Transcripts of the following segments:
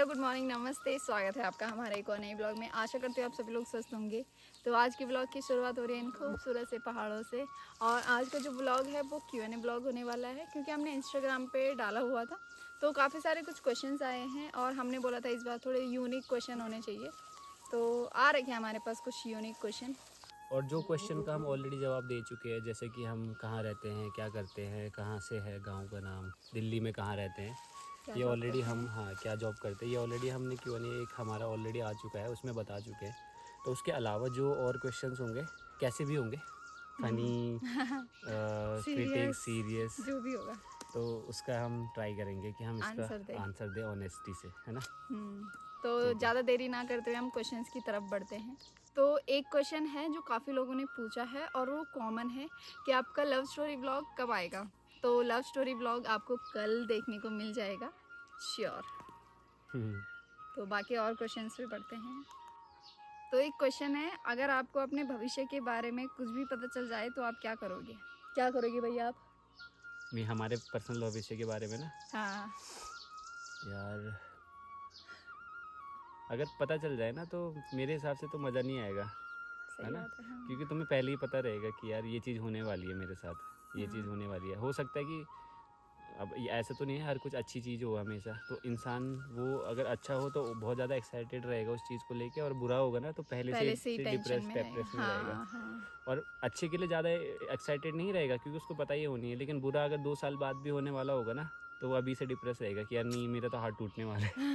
Hello, good morning, नमस्ते। स्वागत है आपका हमारे एक और नए ब्लॉग में। आशा करते हो आप सभी लोग स्वस्थ होंगे। तो आज की ब्लॉग की शुरुआत हो रही है इन खूबसूरत से पहाड़ों से। और आज का जो ब्लॉग है वो Q&A ब्लॉग होने वाला है, क्योंकि हमने इंस्टाग्राम पे डाला हुआ था तो काफ़ी सारे कुछ क्वेश्चंस आए हैं और हमने बोला था इस बार थोड़े यूनिक क्वेश्चन होने चाहिए। तो आ रखे हैं हमारे पास कुछ यूनिक क्वेश्चन। और जो क्वेश्चन का हम ऑलरेडी जवाब दे चुके हैं, जैसे कि हम कहाँ रहते हैं, क्या करते हैं, कहाँ से है गांव का नाम, दिल्ली में कहाँ रहते हैं, क्या ये जॉब ऑलरेडी करते हम हैं? क्या जॉब करते हैं, ये ऑलरेडी हमने Q&A एक हमारा ऑलरेडी आ चुका है, उसमें बता चुके हैं। तो उसके अलावा जो और क्वेश्चंस होंगे, कैसे भी होंगे, फनी, क्रिटिक, सीरियस, सीरियस, जो भी होगा तो उसका हम ट्राई करेंगे कि हम इसका आंसर दे। आंसर दें ऑनेस्टी से, है ना। तो ठीक है। ज़्यादा देरी ना करते हुए हम क्वेश्चंस की तरफ बढ़ते हैं। तो एक क्वेश्चन है जो काफ़ी लोगों ने पूछा है और वो कॉमन है कि आपका लव स्टोरी व्लॉग कब आएगा। तो लव स्टोरी व्लॉग आपको कल देखने को मिल जाएगा, श्योर। हम्म, तो बाकी और क्वेश्चंस पे बढ़ते हैं। तो एक क्वेश्चन है, अगर आपको अपने भविष्य के बारे में कुछ भी पता चल जाए तो आप क्या करोगे? क्या करोगे भैया आप? मैं हमारे पर्सनल भविष्य के बारे में ना, हाँ, यार अगर पता चल जाए ना तो मेरे हिसाब से तो मज़ा नहीं आएगा, है सही ना। बात है। हाँ, क्योंकि तुम्हें पहले ही पता रहेगा कि यार ये चीज़ होने वाली है मेरे साथ, ये चीज़ होने वाली है। हो सकता है कि अब ये ऐसा तो नहीं है हर कुछ अच्छी चीज़ हो हमेशा, तो इंसान वो अगर अच्छा हो तो बहुत ज़्यादा एक्साइटेड रहेगा उस चीज़ को लेके, और बुरा होगा ना तो पहले से ही से टेंशन में रहेगा। डिप्रेस में रहेगा। हाँ हाँ, और अच्छे के लिए ज़्यादा एक्साइटेड नहीं रहेगा क्योंकि उसको पता ही होनी है, लेकिन बुरा अगर 2 साल बाद भी होने वाला होगा ना तो वो अभी से डिप्रेस रहेगा कि यार नहीं, मेरा तो हार्ट टूटने वाला है।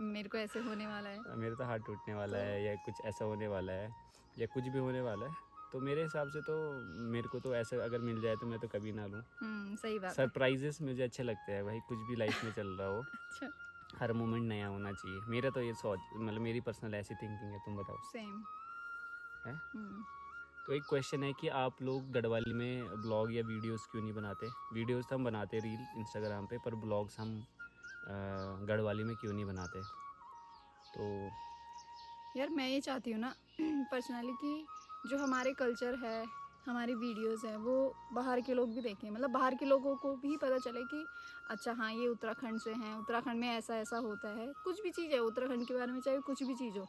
मेरे को ऐसे होने वाला है। मेरा तो हार्ट टूटने वाला तो है, या कुछ ऐसा होने वाला है, या कुछ भी होने वाला है। तो मेरे हिसाब से तो मेरे को तो ऐसा अगर मिल जाए तो मैं तो कभी ना लूँ। सही बात है। सरप्राइजेस मुझे अच्छे लगते हैं भाई, कुछ भी लाइफ में चल रहा हो, अच्छा, हर मोमेंट नया होना चाहिए। मेरा तो ये सोच, मतलब मेरी पर्सनल ऐसी थिंकिंग है। तुम बताओ, सेम। है। तो एक क्वेश्चन है कि आप लोग गढ़वाली में ब्लॉग या वीडियोस क्यों नहीं बनाते। वीडियोस तो हम बनाते रील इंस्टाग्राम पे, पर ब्लॉग्स हम गढ़वाली में क्यों नहीं बनाते। तो यार मैं ये चाहती हूँ ना पर्सनली कि जो हमारे कल्चर है, हमारी वीडियोस है, वो बाहर के लोग भी देखें। मतलब बाहर के लोगों को भी पता चले कि अच्छा हाँ, ये उत्तराखंड से हैं, उत्तराखंड में ऐसा ऐसा होता है। कुछ भी चीज़ है उत्तराखंड के बारे में, चाहे कुछ भी चीज़ हो,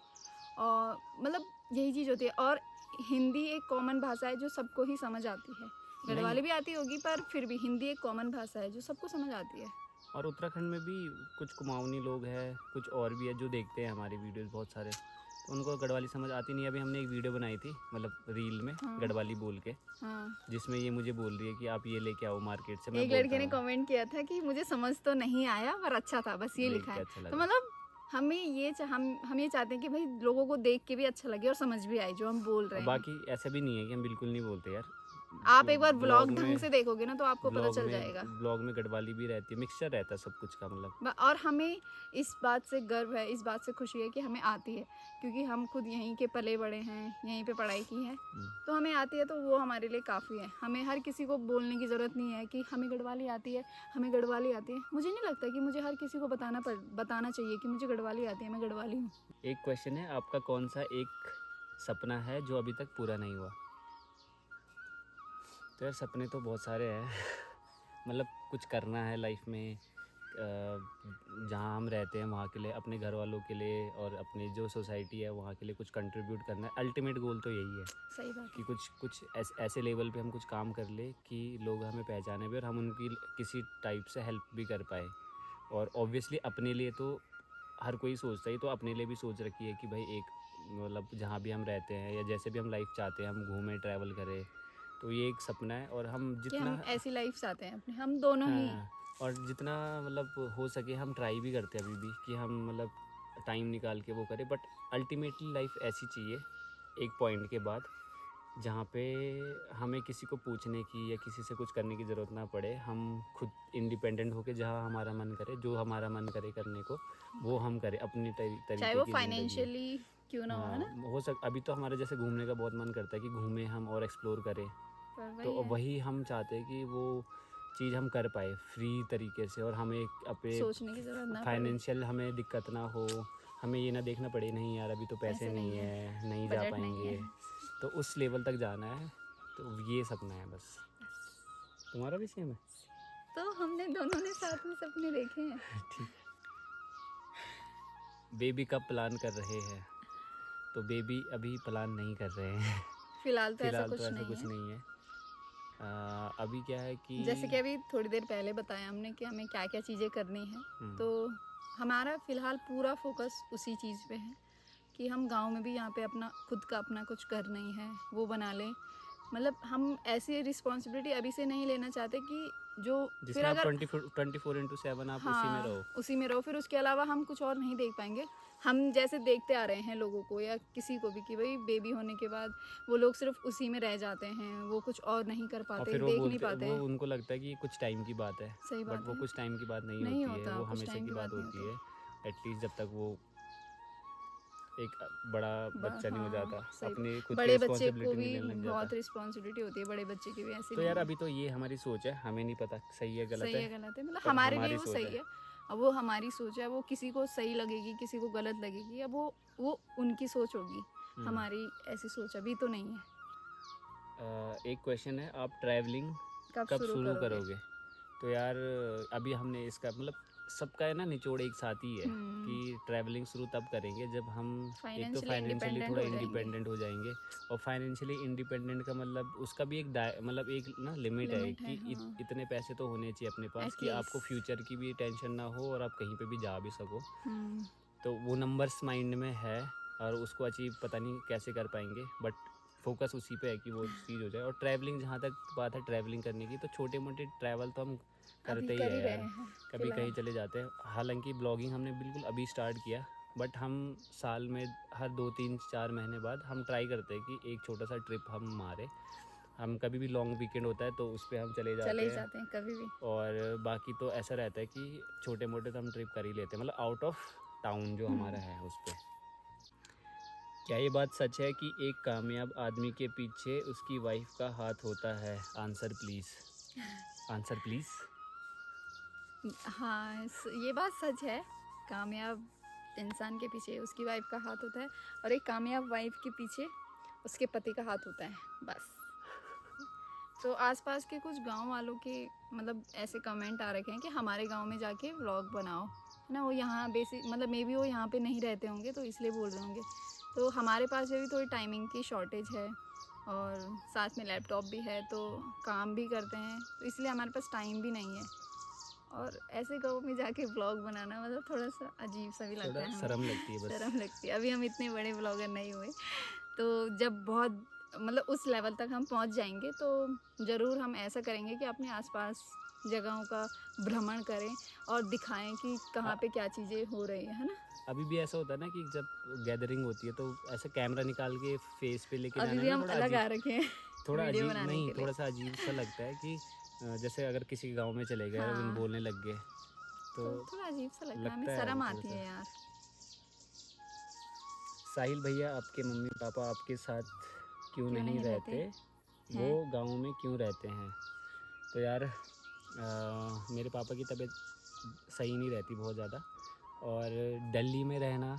और मतलब यही चीज़ होती है। और हिंदी एक कॉमन भाषा है जो सबको ही समझ आती है। नहीं, गढ़वाली भी आती होगी पर फिर भी हिंदी एक कॉमन भाषा है जो सबको समझ आती है। और उत्तराखंड में भी कुछ कुमाऊनी लोग हैं, कुछ और भी है जो देखते हैं हमारी वीडियोस बहुत सारे, तो उनको गढ़वाली समझ आती नहीं है। अभी हमने एक वीडियो बनाई थी, मतलब रील में, हाँ गढ़वाली बोल के, हाँ। जिसमें ये मुझे बोल रही है कि आप ये लेके आओ मार्केट से। मैं एक बोलता लड़के ने हूँ, कमेंट किया था कि मुझे समझ तो नहीं आया पर अच्छा था, बस ये देख लिखा के है। अच्छा तो लगा। मतलब हमें हम ये चाहते हैं कि भाई लोगों को देख के भी अच्छा लगे और समझ भी आए जो हम बोल और रहे हैं। बाकी ऐसा भी नहीं है कि हम बिल्कुल नहीं बोलते यार। आप एक बार ब्लॉग व्लॉग ढंग में से देखोगे ना तो आपको पता ब्लॉग चल में जाएगा। ब्लॉग में गढ़वाली भी रहती है, मिक्सचर रहता है सब कुछ का, मतलब। और हमें इस बात से गर्व है, इस बात से खुशी है कि हमें आती है, क्योंकि हम खुद यहीं के पले बड़े हैं, यहीं पे पढ़ाई की है, तो हमें आती है। तो वो हमारे लिए काफ़ी है। हमें हर किसी को बोलने की ज़रूरत नहीं है कि हमें गढ़वाली आती है, हमें गढ़वाली आती है। मुझे नहीं लगता कि मुझे हर किसी को बताना चाहिए कि मुझे गढ़वाली आती है, मैं गढ़वाली हूँ। एक क्वेश्चन है, आपका कौन सा एक सपना है जो अभी तक पूरा नहीं हुआ। तो यार सपने तो बहुत सारे हैं। मतलब कुछ करना है लाइफ में, जहाँ हम रहते हैं वहाँ के लिए, अपने घर वालों के लिए, और अपनी जो सोसाइटी है वहाँ के लिए कुछ कंट्रीब्यूट करना है। अल्टीमेट गोल तो यही है सही बात कि है। कुछ ऐसे लेवल पे हम कुछ काम कर ले कि लोग हमें पहचाने भी और हम उनकी किसी टाइप से हेल्प भी कर पाए। और ऑब्वियसली अपने लिए तो हर कोई सोचता ही, तो अपने लिए भी सोच रखी है कि भाई एक, मतलब जहाँ भी हम रहते हैं या जैसे भी हम लाइफ चाहते हैं, हम घूमें, ट्रैवल करें। तो ये एक सपना है, और हम कि जितना, हम ऐसी लाइफ चाहते हैं अपने, हम दोनों ही। हाँ, और जितना मतलब हो सके हम ट्राई भी करते हैं अभी भी कि हम मतलब टाइम निकाल के वो करें। बट अल्टीमेटली लाइफ ऐसी चाहिए एक पॉइंट के बाद जहाँ पे हमें किसी को पूछने की या किसी से कुछ करने की ज़रूरत ना पड़े। हम खुद इंडिपेंडेंट होके जहाँ हमारा मन करे, जो हमारा मन करे करने को, वो हम करें अपनी चाहे तरीके वो की ज़िंदगी। फाइनेंशियली क्यों ना हो, है हाँ, ना। हो सक अभी तो हमारे जैसे घूमने का बहुत मन करता है कि घूमें हम और एक्सप्लोर करें। पर तो वही है, वही हम चाहते हैं कि वो चीज़ हम कर पाए फ्री तरीके से, और हमें अपने सोचने की ज़रूरत ना पड़े। फाइनेंशियल हमें दिक्कत ना हो। हमें ये ना देखना पड़े नहीं यार अभी तो पैसे पैसे नहीं नहीं है, है, नहीं जा बजट नहीं पाएंगे। है। तो उस लेवल तक जाना है, तो ये सपना है बस। तुम्हारा भी सेम है। तो हमने दोनों ने साथ में सपने देखे हैं। ठीक है। बेबी कब प्लान कर रहे हैं? तो बेबी अभी प्लान नहीं कर रहे हैं। फिलहाल तो ऐसा फिलहाल कुछ तो ऐसा नहीं कुछ है। नहीं है। अभी क्या है कि जैसे कि अभी थोड़ी देर पहले बताया हमने कि हमें क्या क्या चीज़ें करनी है, हम्म, तो हमारा फ़िलहाल पूरा फोकस उसी चीज़ पे है कि हम गांव में भी यहाँ पे अपना खुद का अपना कुछ कर नहीं है वो बना लें। मतलब हम ऐसी रिस्पॉन्सिबिलिटी अभी से नहीं लेना चाहते कि जो फिर जिसमें आप अगर 24/7 आप उसी में हाँ रहो। उसी में रहो, फिर उसके अलावा हम कुछ और नहीं देख पाएंगे। हम जैसे देखते आ रहे हैं लोगों को या किसी को भी कि भाई बेबी होने के बाद वो लोग सिर्फ उसी में रह जाते हैं, वो कुछ और नहीं कर और पाते, फिर वो देख नहीं बोलते, पाते। वो उनको लगता है कि कुछ टाइम की बात है, सही बट बात वो है, कुछ टाइम की बात नहीं नहीं होती है, होता, वो कुछ हमेशा टाइम की की बात बात नहीं होती होती। है। एटलीस्ट जब तक वो एक बड़ा बच्चा नहीं हो हाँ जाता, सही। अपनी खुद की बड़े बच्चे को रिस्पॉन्सिबिलिटी नहीं भी लेने लग बहुत जाता। रिस्पॉन्सिबिलिटी होती है, बड़े बच्चे की भी ऐसी तो नहीं यार है। अभी तो ये हमारी सोच है, हमें नहीं पता सही है गलत सही है, है गलत है, मतलब पर हमारे लिए हमारी वो सोच सही है। अब वो हमारी सोच है, वो किसी को सही लगेगी किसी को गलत लगेगी, अब वो उनकी सोच होगी। हमारी ऐसी सोच अभी तो नहीं है। एक क्वेश्चन है, आप ट्रैवलिंग कब कब शुरू शुरू करोगे? करोगे? तो यार अभी हमने इसका मतलब सबका है ना निचोड़ एक साथ ही है कि ट्रैवलिंग शुरू तब करेंगे जब हम एक तो फाइनेंशियली फाइनेंशियली इंडिपेंडेंट थोड़ा हो जाएंगे। इंडिपेंडेंट हो जाएंगे। और फाइनेंशियली इंडिपेंडेंट का मतलब उसका भी एक मतलब एक ना लिमिट है लिमिट है, कि हाँ। इतने पैसे तो होने चाहिए अपने पास कि आपको एटलीस्ट फ्यूचर की भी टेंशन ना हो और आप कहीं पे भी जा भी सको। हम्म। तो वो नंबर्स माइंड में है और उसको अचीव पता नहीं कैसे कर पाएंगे, बट फोकस उसी पे है कि वो चीज़ हो जाए। और ट्रैवलिंग जहाँ तक बात है ट्रैवलिंग करने की, तो छोटे मोटे ट्रैवल तो हम अभी करते ही कर है ही रहे यार, हैं कभी कहीं फिलहाल। चले जाते हैं। हालांकि ब्लॉगिंग हमने बिल्कुल अभी स्टार्ट किया, बट हम साल में हर 2 3 4 महीने बाद हम ट्राई करते हैं कि एक छोटा सा ट्रिप हम मारे। हम कभी भी लॉन्ग वीकेंड होता है तो उस पर हम चले चले जाते ही हैं। जाते हैं कभी भी। और बाकी तो ऐसा रहता है कि छोटे मोटे तो हम ट्रिप कर ही लेते हैं, मतलब आउट ऑफ टाउन जो हमारा है उस पर। क्या ये बात सच है कि एक कामयाब आदमी के पीछे उसकी वाइफ का हाथ होता है? Answer please, answer please. हाँ ये बात सच है। कामयाब इंसान के पीछे उसकी वाइफ का हाथ होता है, और एक कामयाब वाइफ के पीछे उसके पति का हाथ होता है, बस। तो आसपास के कुछ गांव वालों के मतलब ऐसे कमेंट आ रखे हैं कि हमारे गांव में जाके व्लॉग बनाओ, है ना। वो यहाँ बेसिक मतलब मे बी वो यहाँ पे नहीं रहते होंगे तो इसलिए बोल रहे होंगे। तो हमारे पास भी थोड़ी टाइमिंग की शॉर्टेज है, और साथ में लैपटॉप भी है, तो काम भी करते हैं, तो इसलिए हमारे पास टाइम भी नहीं है। और ऐसे गाँव में जाके व्लॉग बनाना मतलब थोड़ा सा अजीब सा भी लगता थोड़ा है हमें। शर्म लगती है बस। शर्म लगती है, अभी हम इतने बड़े व्लॉगर नहीं हुए। तो जब बहुत मतलब उस लेवल तक हम पहुंच जाएंगे तो ज़रूर हम ऐसा करेंगे कि अपने आसपास जगहों का भ्रमण करें और दिखाएं कि कहाँ पे क्या चीज़ें हो रही है ना। अभी भी ऐसा होता है ना कि जब गैदरिंग होती है तो ऐसा कैमरा निकाल के फेस पे लेके अभी जाना भी ना हम थोड़ा अलग अजीब, आ रखे हैं थोड़ा वीडियो अजीब बनाने नहीं, के लिए। थोड़ा सा अजीब सा लगता है कि जैसे अगर किसी गांव में चले गए और हाँ बोलने लग गए तो तो थोड़ा अजीब सा लगता है, हमें लगता है शर्म थोड़ा आती सा। है यार। साहिल भैया, आपके मम्मी पापा आपके साथ क्यों क्यों नहीं नहीं रहते रहते? वो हैं? गांव में क्यों रहते हैं? तो यार मेरे पापा की तबीयत सही नहीं रहती बहुत ज़्यादा, और दिल्ली में रहना,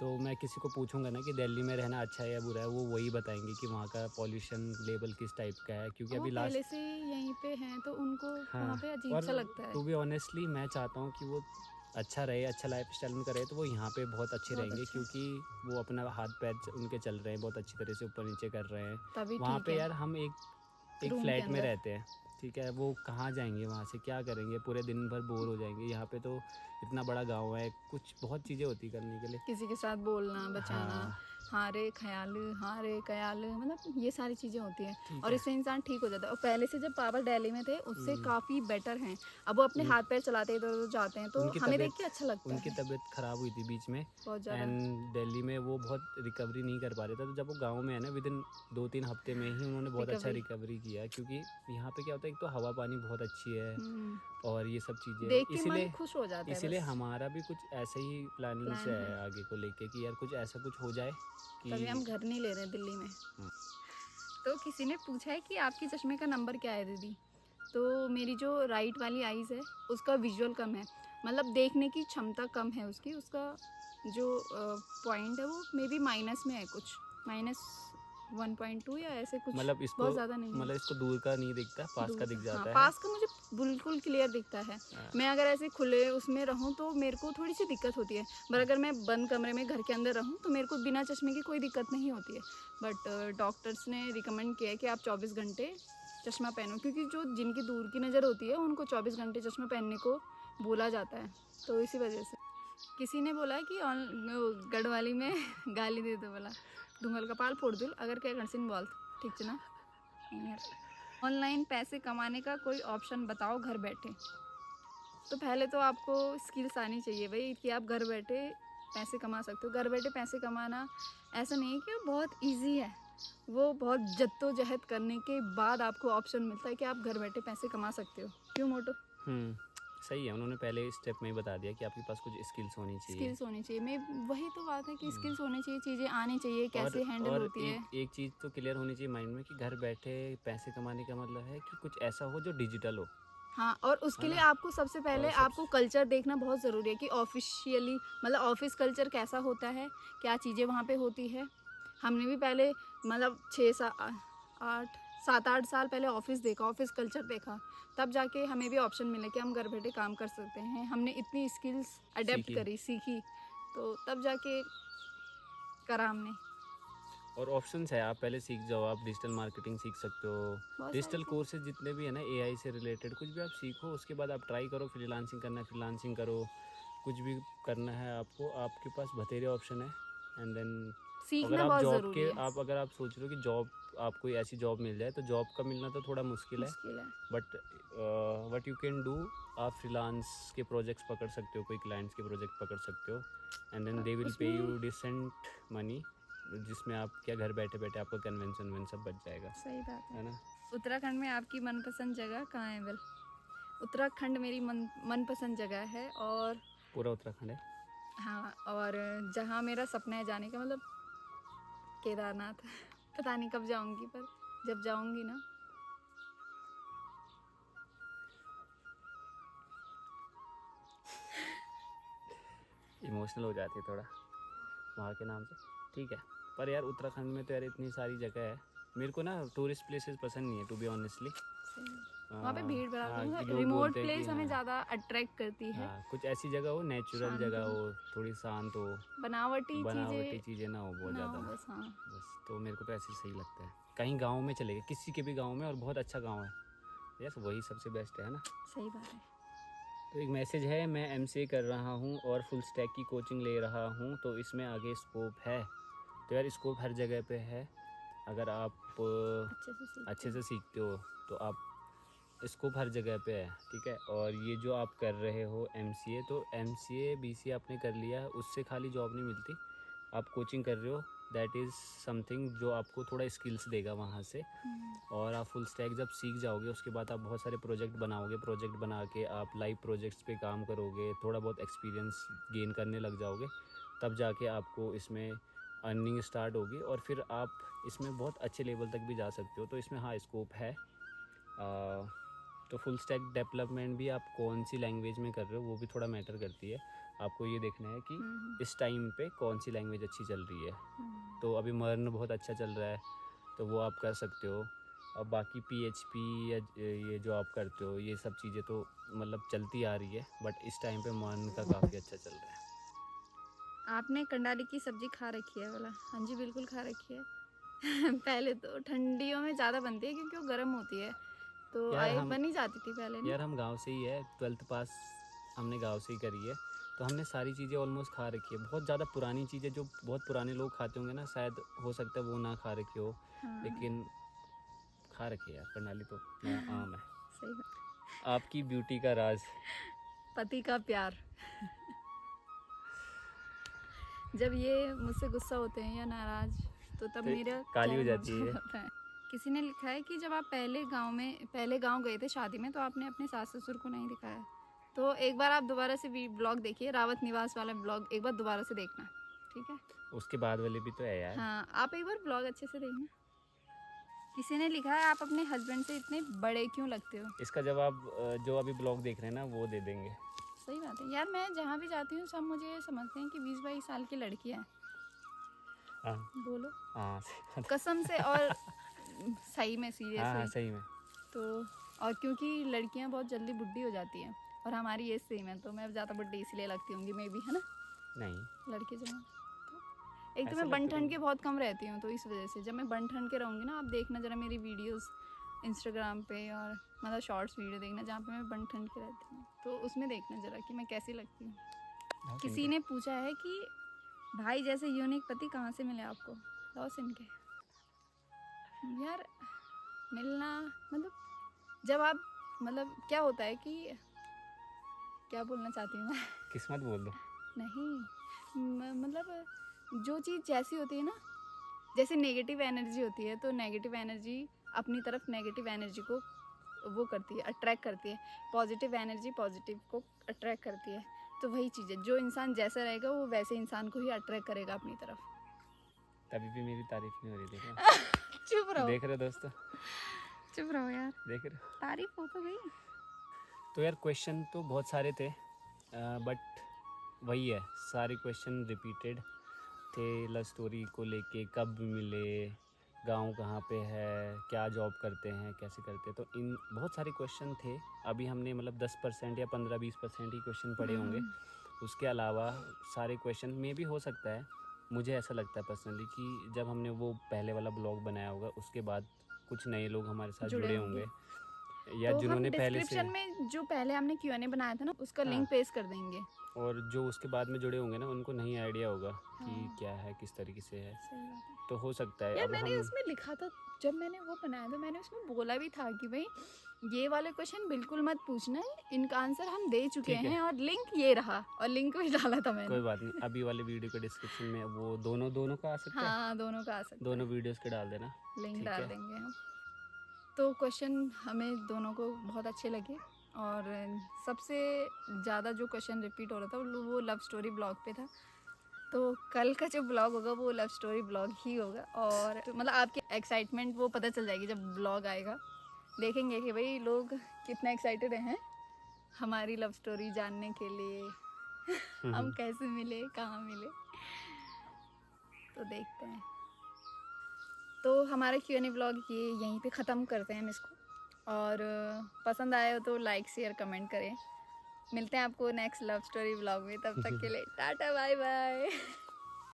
तो मैं किसी को पूछूंगा ना कि दिल्ली में रहना अच्छा है या बुरा है, वो वही बताएंगे कि वहाँ का पॉल्यूशन लेवल किस टाइप का है, क्योंकि और वो अभी पहले लास्ट। से यहीं पे हैं तो उनको वहाँ हाँ, पे अजीब और सा लगता है। टू बी ऑनेस्टली मैं चाहता हूँ कि वो अच्छा रहे, अच्छा लाइफ स्टाइल उनका रहे, तो वो यहाँ पे बहुत अच्छे बहुत रहेंगे, अच्छा है, क्योंकि वो अपना हाथ पैर उनके चल रहे हैं, बहुत अच्छी तरह से ऊपर नीचे कर रहे हैं। तभी वहाँ ठीक पे है। यार हम एक रूम के फ्लैट में अंदर रहते हैं, ठीक है, वो कहाँ जाएंगे, वहाँ से क्या करेंगे, पूरे दिन भर बोर हो जाएंगे। यहाँ पे तो इतना बड़ा गांव है, कुछ बहुत चीज़ें होती करने के लिए। किसी के साथ बोलना बचाना, हाँ हाँ रे ख्याल, हाँ रे कयाल, मतलब ये सारी चीज़ें होती हैं, ठीक और है। इससे इंसान ठीक हो जाता है। और पहले से जब पापा दिल्ली में थे उससे हम्म, काफ़ी बेटर हैं। अब वो अपने उन, हाथ पैर चलाते इधर उधर जाते हैं तो उनकी हमें देख के तबीयत अच्छा लगता उनकी है तबीयत ख़राब हुई थी बीच में, बहुत ज़्यादा। एंड दिल्ली में वो बहुत रिकवरी नहीं कर पा रहे थे, तो जब वो गांव में है ना विद इन 2 3 हफ्ते में ही उन्होंने बहुत अच्छा रिकवरी रिकवरी किया, क्योंकि यहाँ पे क्या होता है, एक तो हवा पानी बहुत अच्छी है और ये सब चीज़ें देख के मन इसीलिए खुश हो जाता है इसीलिए बस। हमारा भी कुछ ऐसे ही प्लानिंग्स प्लान है, है आगे को लेके कि यार कुछ ऐसा कुछ हो जाए कि। तभी हम घर नहीं ले रहे दिल्ली में। तो किसी ने पूछा है कि आपके चश्मे का नंबर क्या है दीदी? तो मेरी जो राइट वाली आइज़ है उसका विजुअल कम है, मतलब देखने की क्षमता कम है उसका जो पॉइंट है वो मे बी माइनस में है, कुछ माइनस 1.2 या ऐसे कुछ, मतलब इसको बहुत ज़्यादा नहीं है। मतलब इसको दूर का नहीं दिखता, पास दूर का दिख हाँ, जाता है। पास का मुझे बिल्कुल क्लियर दिखता है। हाँ। मैं अगर ऐसे खुले उसमें रहूँ तो मेरे को थोड़ी सी दिक्कत होती है, पर अगर मैं बंद कमरे में घर के अंदर रहूँ तो मेरे को बिना चश्मे की कोई दिक्कत नहीं होती है। बट डॉक्टर्स ने रिकमेंड किया है कि आप 24 घंटे चश्मा पहनो, क्योंकि जो जिनकी दूर की नज़र होती है उनको 24 घंटे चश्मा पहनने को बोला जाता है, तो इसी वजह से। किसी ने बोला कि गढ़वाली में गाली दे दो, बोला डूंगल का पाल फोड़ दूल अगर क्या करसिन बोल, ठीक है ना यार। ऑनलाइन पैसे कमाने का कोई ऑप्शन बताओ घर बैठे। तो पहले तो आपको स्किल्स आनी चाहिए भाई, कि आप घर बैठे पैसे कमा सकते हो। घर बैठे पैसे कमाना ऐसा नहीं है कि वो बहुत इजी है, वो बहुत जद्दोजहद करने के बाद आपको ऑप्शन मिलता है कि आप घर बैठे पैसे कमा सकते हो। क्यों मोटो? सही है, उन्होंने पहले स्टेप में ही बता दिया कि आपके पास कुछ स्किल्स होनी चाहिए। स्किल्स होनी चाहिए, मैं वही तो बात है कि स्किल्स होनी चाहिए, चीज़ें आनी चाहिए, कैसे हैंडल और होती है। एक चीज़ तो क्लियर होनी चाहिए माइंड में कि घर बैठे पैसे कमाने का मतलब है कि कुछ ऐसा हो जो डिजिटल हो। हाँ, और उसके है लिए ना? आपको सबसे पहले और आपको कल्चर देखना बहुत ज़रूरी है कि ऑफिशियली मतलब ऑफिस कल्चर कैसा होता है, क्या चीज़ें वहाँ पे होती है। हमने भी पहले मतलब 7-8 साल पहले ऑफिस देखा, ऑफिस कल्चर देखा, तब जाके हमें भी ऑप्शन मिले कि हम घर बैठे काम कर सकते हैं। हमने इतनी स्किल्स अडेप्ट सीखी। करी, सीखी, तो तब जाके करा हमने। और ऑप्शंस है, आप पहले सीख जाओ, आप डिजिटल मार्केटिंग सीख सकते हो, बहुत डिजिटल सारी कोर्सेज जितने भी है ना एआई से रिलेटेड, कुछ भी आप सीखो, उसके बाद आप ट्राई करो। फ्रीलांसिंग करना है फ्रीलांसिंग करो, कुछ भी करना है आपको, आपके पास बथेरे ऑप्शन है। एंड देन अगर सीखना आप बहुत जॉब ज़रूरी के है। अगर आप सोच रहे हो कि जॉब, आप कोई ऐसी जॉब मिल जाए, तो जॉब का मिलना तो थोड़ा मुश्किल है। मुश्किल है। But what you can do, आप फ्रीलांस के प्रोजेक्ट्स पकड़ सकते हो, कोई क्लाइंट्स के प्रोजेक्ट पकड़ सकते हो, and then they will pay उसमें यू डिसेंट मनी, जिसमें आप क्या घर बैठे बैठे आपका कन्वेंशन सब बच जाएगा। सही बात है है। ना? उत्तराखंड में आपकी मनपसंद जगह कहाँ है? वेल, उत्तराखंड मेरी मनपसंद जगह है, और पूरा उत्तराखंड है। हाँ, और जहाँ मेरा सपना है जाने का मतलब केदारनाथ। पता नहीं कब जाऊँगी, पर जब जाऊँगी ना। इमोशनल हो जाती है थोड़ा वहाँ के नाम से, ठीक है। पर यार उत्तराखंड में तो यार इतनी सारी जगह है, मेरे को ना टूरिस्ट प्लेसेस पसंद नहीं है टू बी ऑनेस्टली। वहाँ पे भीड़ भड़ाका, हाँ, कि मतलब लोग रिमोट बोलते हैं कि प्लेस हमें हाँ, ज़्यादा अट्रैक्ट करती है। हाँ कुछ ऐसी जगह हो, नेचुरल शांत जगह हो, हो, थोड़ी शांत हो, बनावटी बनावटी चीज़ें चीज़ें ना हो बहुत ना हो, ज़्यादा। बस। हाँ, बस तो मेरे को तो ऐसे सही लगता है। कहीं गाँव में चले गए, किसी के भी गाँव में, और बहुत अच्छा गाँव है, यस वही सबसे बेस्ट है ना। सही बात है। तो एक मैसेज है, मैं एमसीए कर रहा हूँ और फुल स्टैक की कोचिंग ले रहा हूँ, तो इसमें आगे स्कोप है? तो यार स्कोप हर जगह पे है, अगर आप अच्छे से सीखते हो तो आप, स्कोप हर जगह पे है, ठीक है। और ये जो आप कर रहे हो एमसीए, तो एमसीए बीसीए आपने कर लिया है, उससे खाली जॉब नहीं मिलती। आप कोचिंग कर रहे हो, दैट इज़ समथिंग जो आपको थोड़ा स्किल्स देगा वहाँ से। और आप फुल स्टैक जब सीख जाओगे, उसके बाद आप बहुत सारे प्रोजेक्ट बनाओगे, प्रोजेक्ट बना के आप लाइव प्रोजेक्ट्स पे काम करोगे, थोड़ा बहुत एक्सपीरियंस गेन करने लग जाओगे, तब जाके आपको इसमें अर्निंग स्टार्ट होगी, और फिर आप इसमें बहुत अच्छे लेवल तक भी जा सकते हो। तो इसमें हाँ स्कोप है। तो फुल स्टैक डेवलपमेंट भी आप कौन सी लैंग्वेज में कर रहे हो वो भी थोड़ा मैटर करती है। आपको ये देखना है कि इस टाइम पे कौन सी लैंग्वेज अच्छी चल रही है। तो अभी मर्न बहुत अच्छा चल रहा है, तो वो आप कर सकते हो। अब बाकी PHP या ये जो आप करते हो, ये सब चीज़ें तो मतलब चलती आ रही है, बट इस टाइम पे मर्न का काफ़ी अच्छा चल रहा है। आपने कंडाली की सब्जी खा रखी है? बोला हाँ जी, बिल्कुल खा रखी है। पहले तो ठंडियों में ज़्यादा बनती है क्योंकि वो गर्म होती है, तो यार हम बनी जाती थी पहले ना। यार हम गांव से ही है, 12th पास हमने गांव से ही करी है, तो हमने सारी चीज़ें ऑलमोस्ट खा रखी है। बहुत ज़्यादा पुरानी चीज़ें जो बहुत पुराने लोग खाते होंगे ना, शायद हो सकता है वो ना खा रखी हो, हाँ, लेकिन खा रखी है यार, कर्नाली तो आम है। सही बात। आपकी ब्यूटी का राज? पति का प्यार। जब ये मुझसे गुस्सा होते हैं या नाराज, तो तब तो मेरा काली हो चैन जाती है। जाता है। किसी ने लिखा है कि जब आप पहले गांव गए थे शादी में, तो आपने अपने सास ससुर को नहीं दिखाया। तो एक बार आप दोबारा से ब्लॉग देखिए, रावत निवास वाला ब्लॉग एक बार दोबारा से देखना, ठीक है। उसके बाद वाले भी तो है यार। हाँ, आप एक बार ब्लॉग अच्छे से देखना। किसी ने लिखा है, आप अपने हस्बैंड से इतने बड़े क्यों लगते हो? इसका जवाब जो अभी ब्लॉग देख रहे हैं ना वो दे देंगे। सही बात है यार, मैं जहाँ भी जाती हूँ सब मुझे समझते हैं कि 20-22 साल की लड़की है, हाँ बोलो हाँ कसम से। और सही में हाँ सीरियसली सही में। तो और क्योंकि लड़कियां बहुत जल्दी बुढ़ी हो जाती हैं और हमारी एज सेम है, तो मैं ज़्यादा बुढ़ी इसलिए लगती होंगी मे भी, है ना। नहीं लड़के जो हैं तो एक तो ऐसा मैं बन लगता ठन नहीं। के बहुत कम रहती हूँ, तो इस वजह से जब मैं बन ठन के रहूँगी ना, आप देखना जरा मेरी वीडियोस इंस्टाग्राम पे और मतलब शॉर्ट्स वीडियो देखना जहाँ पे मैं बन ठन के रहती हूँ, तो उसमें देखना जरा कि मैं कैसी लगती हूँ। लाओ किसी सिनके। ने पूछा है कि भाई जैसे यूनिक पति कहाँ से मिले आपको, लाओ सिनके। यार मिलना मतलब जब आप मतलब क्या होता है कि क्या बोलना चाहती हूँ मैं किस्मत बोल दो। नहीं मतलब जो चीज़ जैसी होती है ना, जैसे नेगेटिव एनर्जी होती है तो नेगेटिव एनर्जी अपनी तरफ नेगेटिव एनर्जी को वो करती है, अट्रैक्ट करती है। पॉजिटिव एनर्जी पॉजिटिव को अट्रैक्ट करती है। तो वही चीज़ है, जो इंसान जैसा रहेगा वो वैसे इंसान को ही अट्रैक्ट करेगा अपनी तरफ। तभी भी मेरी तारीफ नहीं हो रही, देखो। चुप रहो, देख रहे हो दोस्तों, चुप रहो यार, देख रहे हो। तारीफ हो तो गई। तो यार क्वेश्चन तो बहुत सारे थे, बट वही है, सारे क्वेश्चन रिपीटेड थे। लव स्टोरी को लेके, कब मिले, गांव कहाँ पे है, क्या जॉब करते हैं, कैसे करते हैं, तो इन बहुत सारे क्वेश्चन थे। अभी हमने मतलब 10% या 15-20% ही क्वेश्चन पढ़े होंगे। उसके अलावा सारे क्वेश्चन में भी हो सकता है, मुझे ऐसा लगता है पर्सनली कि जब हमने वो पहले वाला ब्लॉग बनाया होगा उसके बाद कुछ नए लोग हमारे साथ जुड़े होंगे, या तो हम जिन्होंने पहले से, डिस्क्रिप्शन में जो पहले हमने Q&A बनाया था ना उसका हाँ, लिंक पेस्ट कर देंगे। और जो उसके बाद में जुड़े होंगे ना उनको नहीं आइडिया होगा कि हाँ। क्या है, किस तरीके से है। सही बात है तो हो सकता है यार, अब मैंने हम, उसमें लिखा था जब मैंने वो बनाया था, मैंने उसमें बोला भी था कि भाई ये वाले क्वेश्चन बिल्कुल मत पूछना है, इनका आंसर हम दे चुके ठीक है, हैं और लिंक ये रहा, और लिंक भी डाला था मैंने। कोई बात नहीं। अभी वाले वीडियो के डिस्क्रिप्शन में वो दोनों का आ सकता है, हाँ दोनों का आ सकता दोनों है, वीडियोस के डाल देना। लिंक ठीक डाल है, देंगे हम। तो क्वेश्चन हमें दोनों को बहुत अच्छे लगे, और सबसे ज़्यादा जो क्वेश्चन रिपीट हो रहा था वो लव स्टोरी ब्लॉग पे था। तो कल का जो ब्लॉग होगा वो लव स्टोरी ब्लॉग ही होगा, और तो मतलब आपकी एक्साइटमेंट वो पता चल जाएगी जब ब्लॉग आएगा। देखेंगे कि भाई लोग कितना एक्साइटेड हैं हमारी लव स्टोरी जानने के लिए हम कैसे मिले, कहाँ मिले, तो देखते हैं। तो हमारा Q&A ब्लॉग ये यहीं पे ख़त्म करते हैं हम इसको, और पसंद आया हो तो लाइक शेयर कमेंट करें। मिलते हैं आपको नेक्स्ट लव स्टोरी ब्लॉग में, तब तक के लिए टाटा बाय बाय।